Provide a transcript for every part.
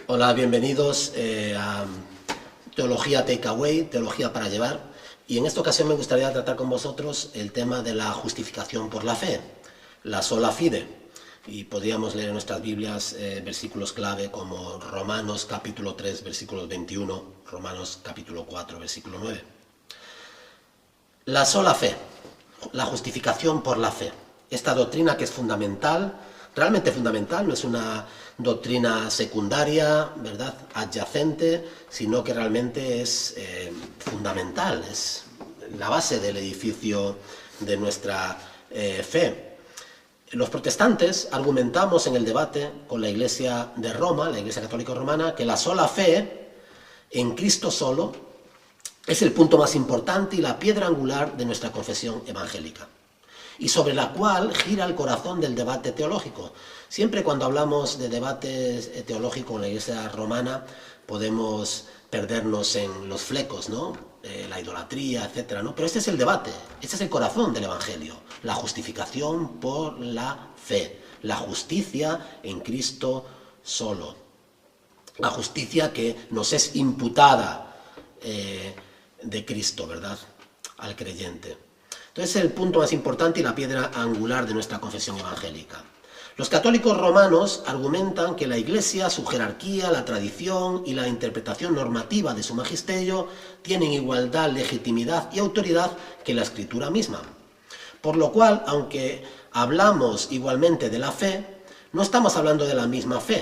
Hola, bienvenidos a Teología Takeaway, Teología para Llevar. Y en esta ocasión me gustaría tratar con vosotros el tema de la justificación por la fe, la sola fide. Y podríamos leer en nuestras Biblias versículos clave como Romanos capítulo 3, versículo 21, Romanos capítulo 4, versículo 9. La sola fe, la justificación por la fe. Esta doctrina que es fundamental, realmente fundamental, no es una doctrina secundaria, ¿verdad?, adyacente, sino que realmente es fundamental, es la base del edificio de nuestra fe. Los protestantes argumentamos en el debate con la Iglesia de Roma, la Iglesia Católica Romana, que la sola fe en Cristo solo es el punto más importante y la piedra angular de nuestra confesión evangélica, y sobre la cual gira el corazón del debate teológico. Siempre cuando hablamos de debate teológico en la Iglesia romana podemos perdernos en los flecos, ¿no? La idolatría, etcétera, ¿no? Pero este es el debate, este es el corazón del Evangelio, la justificación por la fe, la justicia en Cristo solo, la justicia que nos es imputada de Cristo, ¿verdad?, al creyente. Entonces es el punto más importante y la piedra angular de nuestra confesión evangélica. Los católicos romanos argumentan que la Iglesia, su jerarquía, la tradición y la interpretación normativa de su magisterio tienen igualdad, legitimidad y autoridad que la Escritura misma. Por lo cual, aunque hablamos igualmente de la fe, no estamos hablando de la misma fe.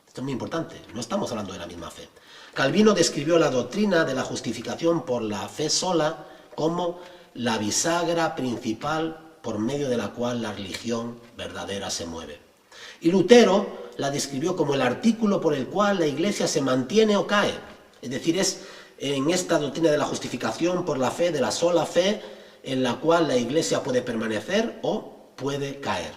Esto es muy importante, no estamos hablando de la misma fe. Calvino describió la doctrina de la justificación por la fe sola como la bisagra principal por medio de la cual la religión verdadera se mueve. Y Lutero la describió como el artículo por el cual la Iglesia se mantiene o cae. Es decir, es en esta doctrina de la justificación por la fe, de la sola fe, en la cual la Iglesia puede permanecer o puede caer.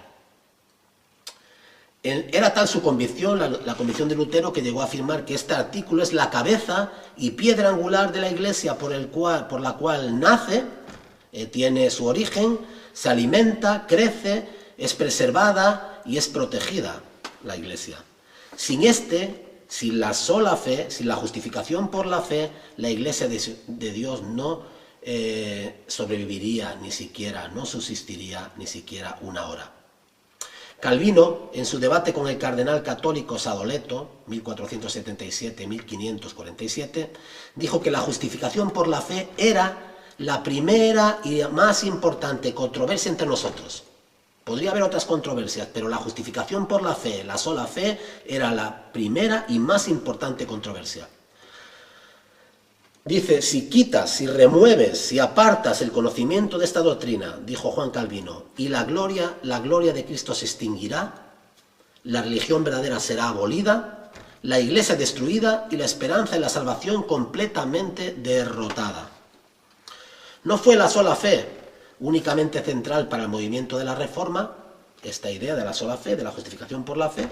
Era tal su convicción, la convicción de Lutero, que llegó a afirmar que este artículo es la cabeza y piedra angular de la Iglesia por la cual nace, tiene su origen, se alimenta, crece, es preservada y es protegida la Iglesia. Sin la sola fe, sin la justificación por la fe, la Iglesia de Dios no sobreviviría ni siquiera, no subsistiría ni siquiera una hora. Calvino, en su debate con el cardenal católico Sadoleto, 1477-1547, dijo que la justificación por la fe era la primera y más importante controversia entre nosotros. Podría haber otras controversias, pero la justificación por la fe, la sola fe, era la primera y más importante controversia. Dice, si quitas, si remueves, si apartas el conocimiento de esta doctrina, dijo Juan Calvino, y la gloria de Cristo se extinguirá, la religión verdadera será abolida, la Iglesia destruida y la esperanza en la salvación completamente derrotada. No fue la sola fe únicamente central para el movimiento de la Reforma, esta idea de la sola fe, de la justificación por la fe,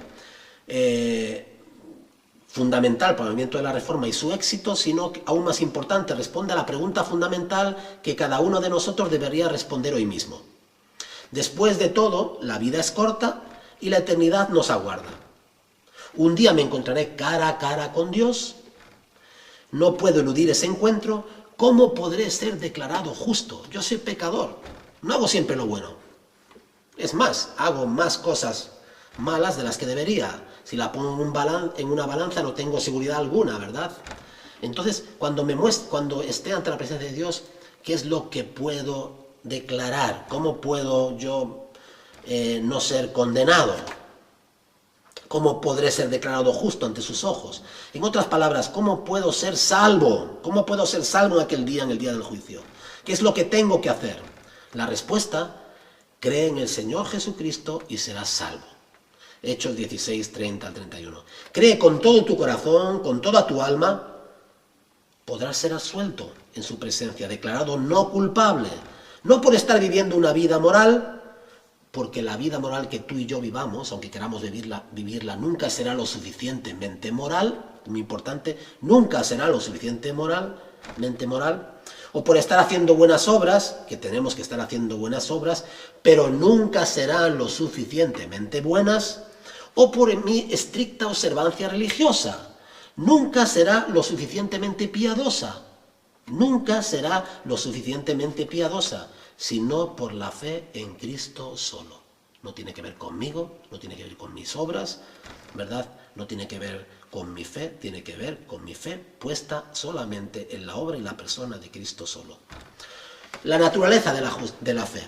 fundamental para el movimiento de la Reforma y su éxito, sino que, aún más importante, responde a la pregunta fundamental que cada uno de nosotros debería responder hoy mismo. Después de todo, la vida es corta y la eternidad nos aguarda. Un día me encontraré cara a cara con Dios, no puedo eludir ese encuentro. ¿Cómo podré ser declarado justo? Yo soy pecador, no hago siempre lo bueno. Es más, hago más cosas malas de las que debería. Si la pongo en una balanza no tengo seguridad alguna, ¿verdad? Entonces, cuando esté ante la presencia de Dios, ¿qué es lo que puedo declarar? ¿Cómo puedo yo no ser condenado? ¿Cómo podré ser declarado justo ante sus ojos? En otras palabras, ¿cómo puedo ser salvo? ¿Cómo puedo ser salvo en aquel día, en el día del juicio? ¿Qué es lo que tengo que hacer? La respuesta, cree en el Señor Jesucristo y serás salvo. Hechos 16, 30 al 31. Cree con todo tu corazón, con toda tu alma, podrás ser absuelto en su presencia, declarado no culpable. No por estar viviendo una vida moral, porque la vida moral que tú y yo vivamos, aunque queramos vivirla nunca será lo suficientemente moral, muy importante, nunca será lo suficientemente moral, o por estar haciendo buenas obras, que tenemos que estar haciendo buenas obras, pero nunca serán lo suficientemente buenas, o por mi estricta observancia religiosa. Nunca será lo suficientemente piadosa. Nunca será lo suficientemente piadosa, sino por la fe en Cristo solo. No tiene que ver conmigo, no tiene que ver con mis obras, ¿verdad? No tiene que ver con mi fe, tiene que ver con mi fe puesta solamente en la obra y la persona de Cristo solo. La naturaleza de la fe,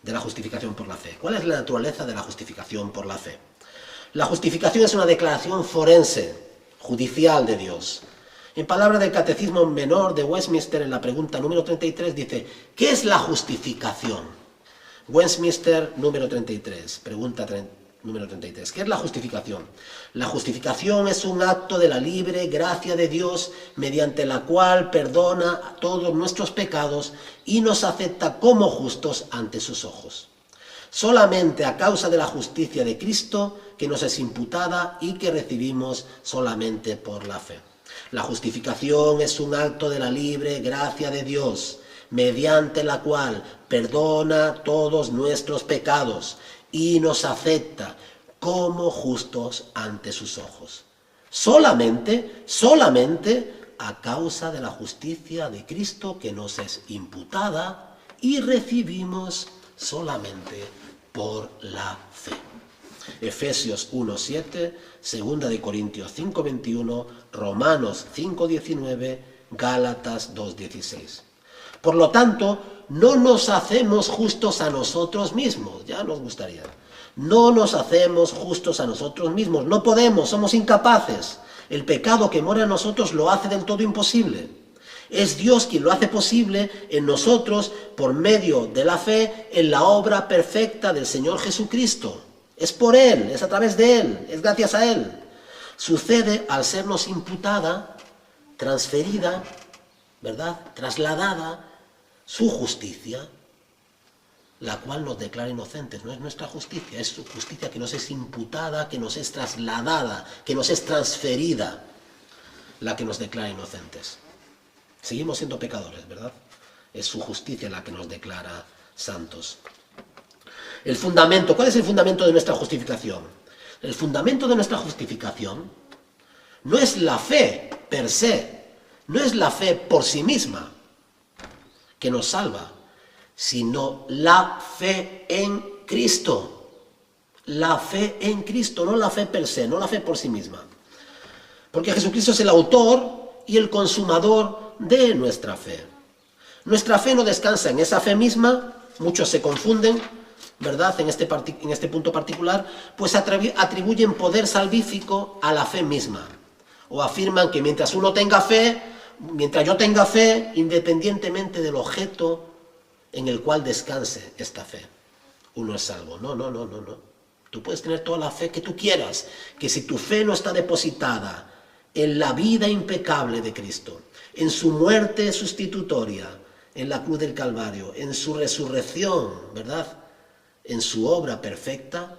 de la justificación por la fe. ¿Cuál es la naturaleza de la justificación por la fe? La justificación es una declaración forense, judicial de Dios. En palabras del Catecismo Menor de Westminster, en la pregunta número 33, dice: ¿qué es la justificación? Westminster número 33, pregunta número 33. ¿Qué es la justificación? La justificación es un acto de la libre gracia de Dios mediante la cual perdona todos nuestros pecados y nos acepta como justos ante sus ojos. Solamente a causa de la justicia de Cristo que nos es imputada y que recibimos solamente por la fe. La justificación es un acto de la libre gracia de Dios, mediante la cual perdona todos nuestros pecados y nos acepta como justos ante sus ojos. Solamente a causa de la justicia de Cristo que nos es imputada y recibimos solamente por la fe. Efesios 1:7, 2 Corintios 5:21, Romanos 5:19, Gálatas 2:16. Por lo tanto, no nos hacemos justos a nosotros mismos, ya nos gustaría. No nos hacemos justos a nosotros mismos, no podemos, somos incapaces. El pecado que mora en nosotros lo hace del todo imposible. Es Dios quien lo hace posible en nosotros por medio de la fe en la obra perfecta del Señor Jesucristo. Es por Él, es a través de Él, es gracias a Él. Sucede al sernos imputada, transferida, ¿verdad?, trasladada, su justicia, la cual nos declara inocentes. No es nuestra justicia, es su justicia que nos es imputada, que nos es trasladada, que nos es transferida, la que nos declara inocentes. Seguimos siendo pecadores, ¿verdad? Es su justicia la que nos declara santos. El fundamento, ¿cuál es el fundamento de nuestra justificación? El fundamento de nuestra justificación no es la fe per se, no es la fe por sí misma que nos salva, sino la fe en Cristo. La fe en Cristo, no la fe per se, no la fe por sí misma. Porque Jesucristo es el autor y el consumador de nuestra fe. Nuestra fe no descansa en esa fe misma, muchos se confunden, ¿verdad?, en este punto particular, pues atribuyen poder salvífico a la fe misma. O afirman que mientras yo tenga fe, independientemente del objeto en el cual descanse esta fe, uno es salvo. No. Tú puedes tener toda la fe que tú quieras, que si tu fe no está depositada en la vida impecable de Cristo, en su muerte sustitutoria, en la cruz del Calvario, en su resurrección, ¿verdad?, en su obra perfecta,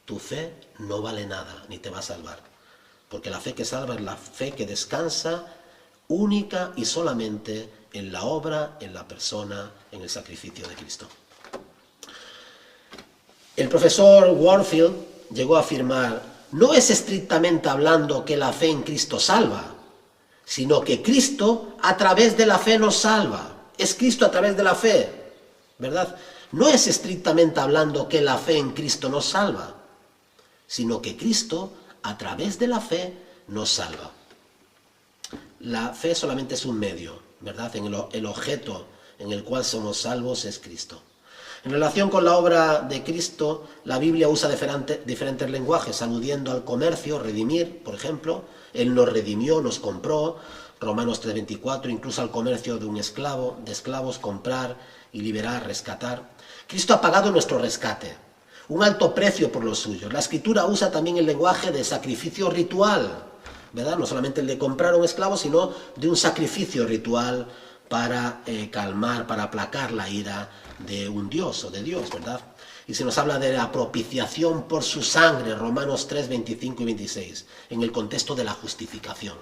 tu fe no vale nada, ni te va a salvar. Porque la fe que salva es la fe que descansa única y solamente en la obra, en la persona, en el sacrificio de Cristo. El profesor Warfield llegó a afirmar: no es estrictamente hablando que la fe en Cristo salva, sino que Cristo a través de la fe nos salva. Es Cristo a través de la fe, ¿verdad? No es estrictamente hablando que la fe en Cristo nos salva, sino que Cristo a través de la fe nos salva. La fe solamente es un medio, ¿verdad? El objeto en el cual somos salvos es Cristo. En relación con la obra de Cristo, la Biblia usa diferentes lenguajes, aludiendo al comercio, redimir, por ejemplo. Él nos redimió, nos compró, Romanos 3:24, incluso al comercio de esclavos, comprar y liberar, rescatar. Cristo ha pagado nuestro rescate, un alto precio por los suyos. La Escritura usa también el lenguaje de sacrificio ritual, ¿verdad? No solamente el de comprar a un esclavo, sino de un sacrificio ritual para calmar, para aplacar la ira de un Dios o de Dios, ¿verdad? Y se nos habla de la propiciación por su sangre, Romanos 3, 25 y 26, en el contexto de la justificación,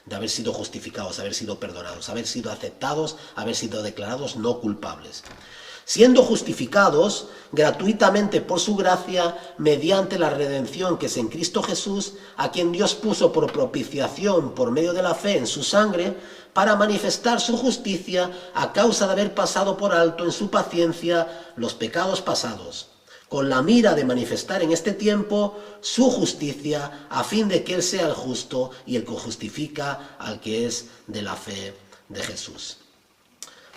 de haber sido justificados, haber sido perdonados, haber sido aceptados, haber sido declarados no culpables. siendo justificados gratuitamente por su gracia mediante la redención que es en Cristo Jesús, a quien Dios puso por propiciación por medio de la fe en su sangre, para manifestar su justicia a causa de haber pasado por alto en su paciencia los pecados pasados, con la mira de manifestar en este tiempo su justicia, a fin de que Él sea el justo y el que justifica al que es de la fe de Jesús.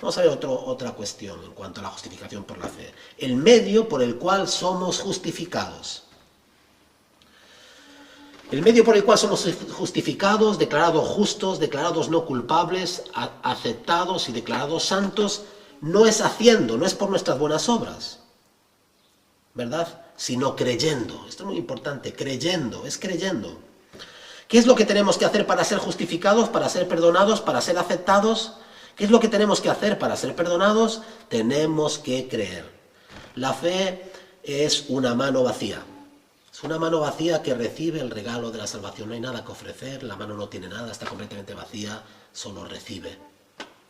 Vamos a ver otra cuestión en cuanto a la justificación por la fe. El medio por el cual somos justificados. El medio por el cual somos justificados, declarados justos, declarados no culpables, aceptados y declarados santos, no es haciendo, no es por nuestras buenas obras, ¿verdad? Sino creyendo. Esto es muy importante, creyendo, es creyendo. ¿Qué es lo que tenemos que hacer para ser justificados, para ser perdonados, para ser aceptados? ¿Qué es lo que tenemos que hacer para ser perdonados? Tenemos que creer. La fe es una mano vacía. Es una mano vacía que recibe el regalo de la salvación. No hay nada que ofrecer, la mano no tiene nada, está completamente vacía, solo recibe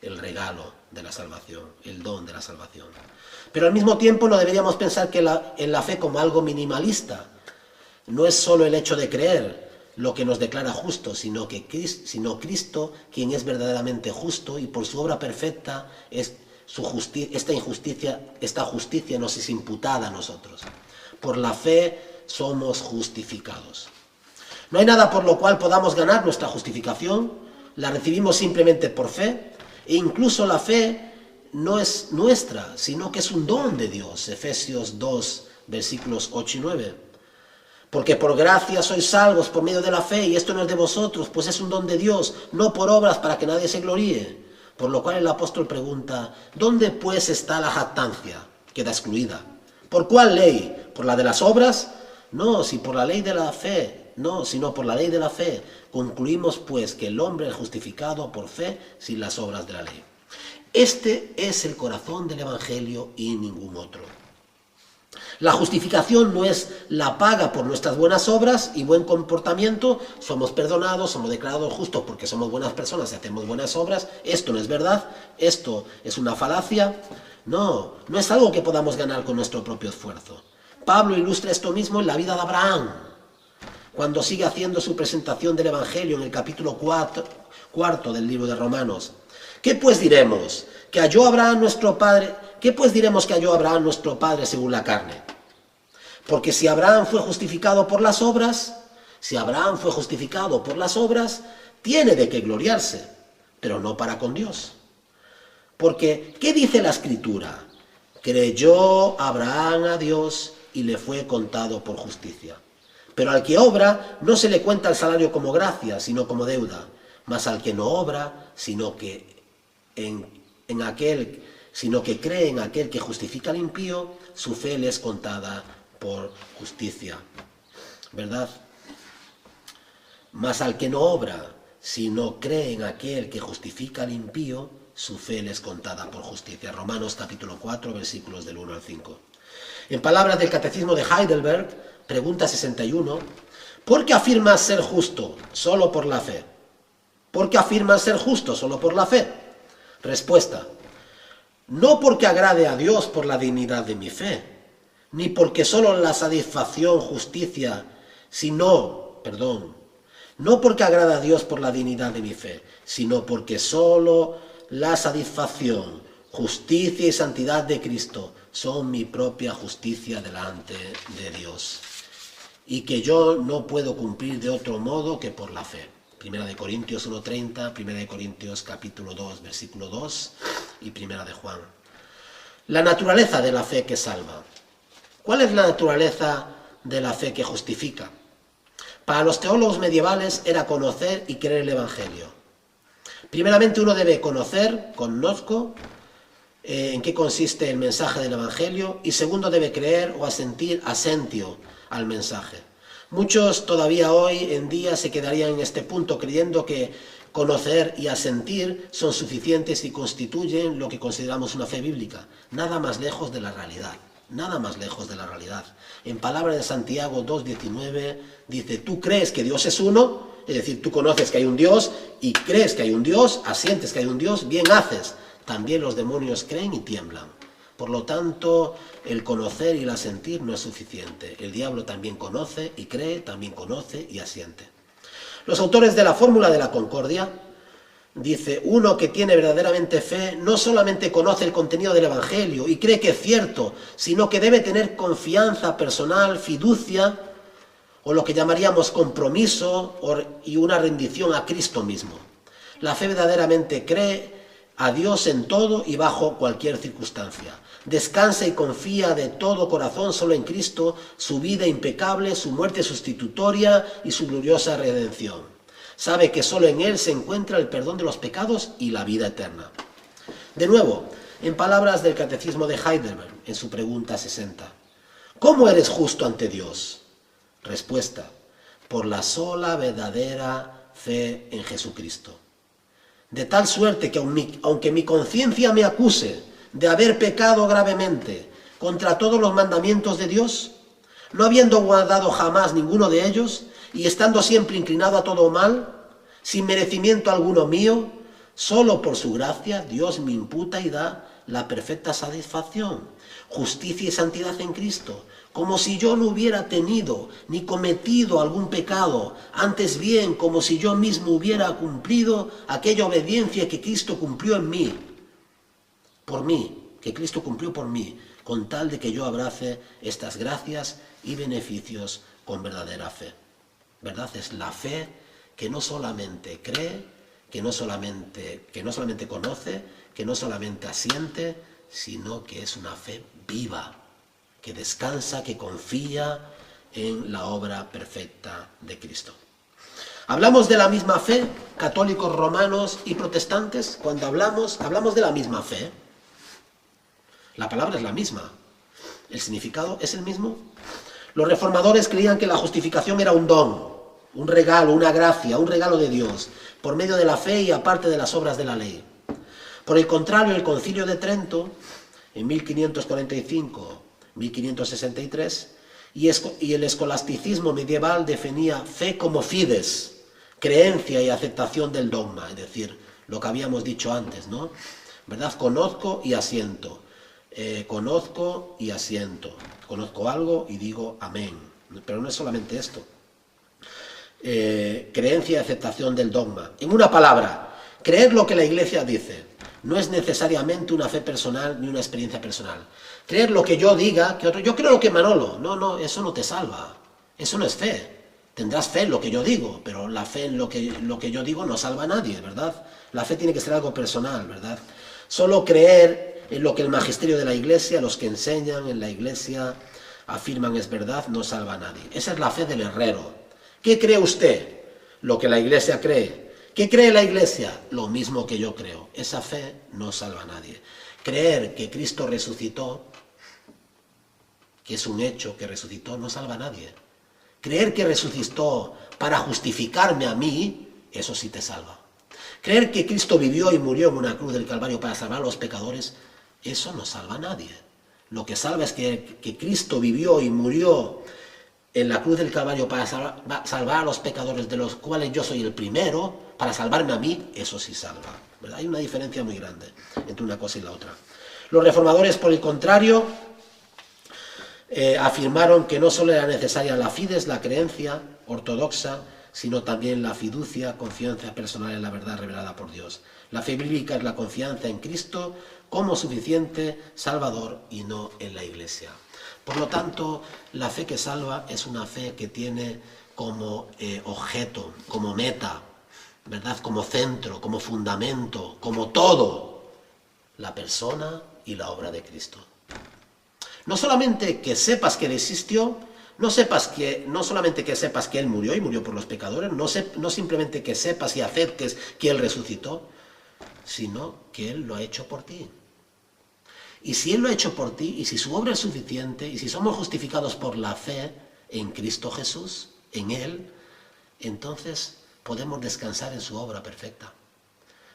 el regalo de la salvación, el don de la salvación. Pero al mismo tiempo no deberíamos pensar que en la fe como algo minimalista. No es solo el hecho de creer lo que nos declara justos, sino Cristo, quien es verdaderamente justo, y por su obra perfecta esta justicia nos es imputada a nosotros. Por la fe somos justificados. No hay nada por lo cual podamos ganar nuestra justificación, la recibimos simplemente por fe, e incluso la fe no es nuestra, sino que es un don de Dios. Efesios 2, versículos 8 y 9. Porque por gracia sois salvos por medio de la fe, y esto no es de vosotros, pues es un don de Dios, no por obras para que nadie se gloríe. Por lo cual el apóstol pregunta, ¿dónde pues está la jactancia? Queda excluida. ¿Por cuál ley? ¿Por la de las obras? No, si por la ley de la fe, no, sino por la ley de la fe. Concluimos pues que el hombre es justificado por fe sin las obras de la ley. Este es el corazón del Evangelio y ningún otro. La justificación no es la paga por nuestras buenas obras y buen comportamiento. Somos perdonados, somos declarados justos porque somos buenas personas y hacemos buenas obras. Esto no es verdad, esto es una falacia. No, no es algo que podamos ganar con nuestro propio esfuerzo. Pablo ilustra esto mismo en la vida de Abraham, cuando sigue haciendo su presentación del Evangelio en el capítulo 4 del libro de Romanos. ¿Qué pues diremos? ¿Que halló Abraham nuestro padre? ¿Qué pues diremos que halló Abraham nuestro padre según la carne? Porque si Abraham fue justificado por las obras, tiene de qué gloriarse, pero no para con Dios. Porque, ¿qué dice la Escritura? Creyó Abraham a Dios y le fue contado por justicia. Pero al que obra no se le cuenta el salario como gracia, sino como deuda. Mas al que no obra, sino que cree en aquel que justifica al impío, su fe le es contada por justicia. ¿Verdad? Mas al que no obra, sino cree en aquel que justifica al impío, su fe le es contada por justicia. Romanos capítulo 4, versículos del 1 al 5. En palabras del Catecismo de Heidelberg, pregunta 61, ¿por qué afirmas ser justo solo por la fe? ¿Por qué afirmas ser justo solo por la fe? Respuesta: no porque agrade a Dios por la dignidad de mi fe, ni porque solo la satisfacción, justicia, no porque agrade a Dios por la dignidad de mi fe, sino porque solo la satisfacción, justicia y santidad de Cristo son mi propia justicia delante de Dios, y que yo no puedo cumplir de otro modo que por la fe. Primera de Corintios 1:30, Primera de Corintios capítulo 2, versículo 2 y Primera de Juan. La naturaleza de la fe que salva. ¿Cuál es la naturaleza de la fe que justifica? Para los teólogos medievales era conocer y creer el Evangelio. Primeramente uno debe conozco, en qué consiste el mensaje del Evangelio, y segundo debe creer o asentio al mensaje. Muchos todavía hoy en día se quedarían en este punto creyendo que conocer y asentir son suficientes y constituyen lo que consideramos una fe bíblica. Nada más lejos de la realidad. Nada más lejos de la realidad. En palabras de Santiago 2:19 dice: tú crees que Dios es uno, es decir, tú conoces que hay un Dios y crees que hay un Dios, asientes que hay un Dios, bien haces. También los demonios creen y tiemblan. Por lo tanto, el conocer y el asentir no es suficiente. El diablo también conoce y cree, también conoce y asiente. Los autores de la fórmula de la concordia dice: uno que tiene verdaderamente fe no solamente conoce el contenido del Evangelio y cree que es cierto, sino que debe tener confianza personal, fiducia, o lo que llamaríamos compromiso y una rendición a Cristo mismo. La fe verdaderamente cree a Dios en todo y bajo cualquier circunstancia. Descansa y confía de todo corazón solo en Cristo, su vida impecable, su muerte sustitutoria y su gloriosa redención. Sabe que solo en Él se encuentra el perdón de los pecados y la vida eterna. De nuevo, en palabras del Catecismo de Heidelberg, en su pregunta 60. ¿Cómo eres justo ante Dios? Respuesta: por la sola verdadera fe en Jesucristo. De tal suerte que aunque mi conciencia me acuse de haber pecado gravemente contra todos los mandamientos de Dios, no habiendo guardado jamás ninguno de ellos, y estando siempre inclinado a todo mal, sin merecimiento alguno mío, solo por su gracia Dios me imputa y da la perfecta satisfacción, justicia y santidad en Cristo, como si yo no hubiera tenido ni cometido algún pecado, antes bien como si yo mismo hubiera cumplido aquella obediencia que Cristo cumplió en mí, por mí, que Cristo cumplió por mí, con tal de que yo abrace estas gracias y beneficios con verdadera fe. ¿Verdad? Es la fe que no solamente cree, que no solamente conoce, que no solamente asiente, sino que es una fe viva, que descansa, que confía en la obra perfecta de Cristo. Hablamos de la misma fe, católicos, romanos y protestantes. Cuando hablamos de la misma fe. La palabra es la misma. ¿El significado es el mismo? Los reformadores creían que la justificación era un don, un regalo, una gracia, un regalo de Dios, por medio de la fe y aparte de las obras de la ley. Por el contrario, el Concilio de Trento, en 1545-1563, y el escolasticismo medieval definía fe como fides, creencia y aceptación del dogma, es decir, lo que habíamos dicho antes, ¿no? ¿Verdad? Conozco y asiento. Conozco y asiento. Conozco algo y digo amén. Pero no es solamente esto. Creencia y aceptación del dogma. En una palabra, creer lo que la Iglesia dice. No es necesariamente una fe personal ni una experiencia personal. Creer lo que yo diga, yo creo lo que Manolo. No, eso no te salva. Eso no es fe. Tendrás fe en lo que yo digo, pero la fe en lo que yo digo no salva a nadie, ¿verdad? La fe tiene que ser algo personal, ¿verdad? Solo creer en lo que el magisterio de la Iglesia, los que enseñan en la Iglesia, afirman es verdad, no salva a nadie. Esa es la fe del herrero. ¿Qué cree usted? Lo que la Iglesia cree. ¿Qué cree la Iglesia? Lo mismo que yo creo. Esa fe no salva a nadie. Creer que Cristo resucitó, que es un hecho que resucitó, no salva a nadie. Creer que resucitó para justificarme a mí, eso sí te salva. Creer que Cristo vivió y murió en una cruz del Calvario para salvar a los pecadores, eso no salva a nadie. Lo que salva es que Cristo vivió y murió en la cruz del Calvario para salvar a los pecadores, de los cuales yo soy el primero, para salvarme a mí, eso sí salva, ¿verdad? Hay una diferencia muy grande entre una cosa y la otra. Los reformadores, por el contrario, afirmaron que no solo era necesaria la fides, la creencia ortodoxa, sino también la fiducia, confianza personal en la verdad revelada por Dios. La fe bíblica es la confianza en Cristo como suficiente Salvador y no en la Iglesia. Por lo tanto, la fe que salva es una fe que tiene como objeto, como meta, ¿verdad? Como centro, como fundamento, como todo, la persona y la obra de Cristo. No solamente que sepas que Él existió, no solamente que sepas que Él murió y murió por los pecadores, no simplemente que sepas y aceptes que Él resucitó, sino que Él lo ha hecho por ti. Y si Él lo ha hecho por ti, y si su obra es suficiente, y si somos justificados por la fe en Cristo Jesús, en Él, entonces podemos descansar en su obra perfecta.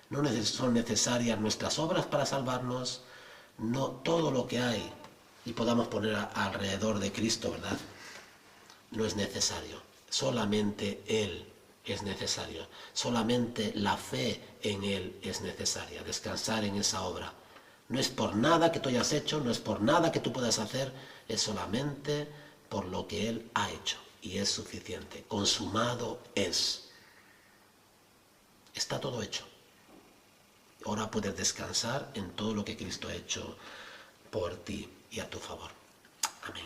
No son necesarias nuestras obras para salvarnos, no todo lo que hay y podamos poner alrededor de Cristo, ¿verdad? No es necesario, solamente Él es necesario, solamente la fe en Él es necesaria, descansar en esa obra No es por nada que tú hayas hecho, no es por nada que tú puedas hacer, es solamente por lo que Él ha hecho. Y es suficiente. Consumado es. Está todo hecho. Ahora puedes descansar en todo lo que Cristo ha hecho por ti y a tu favor. Amén.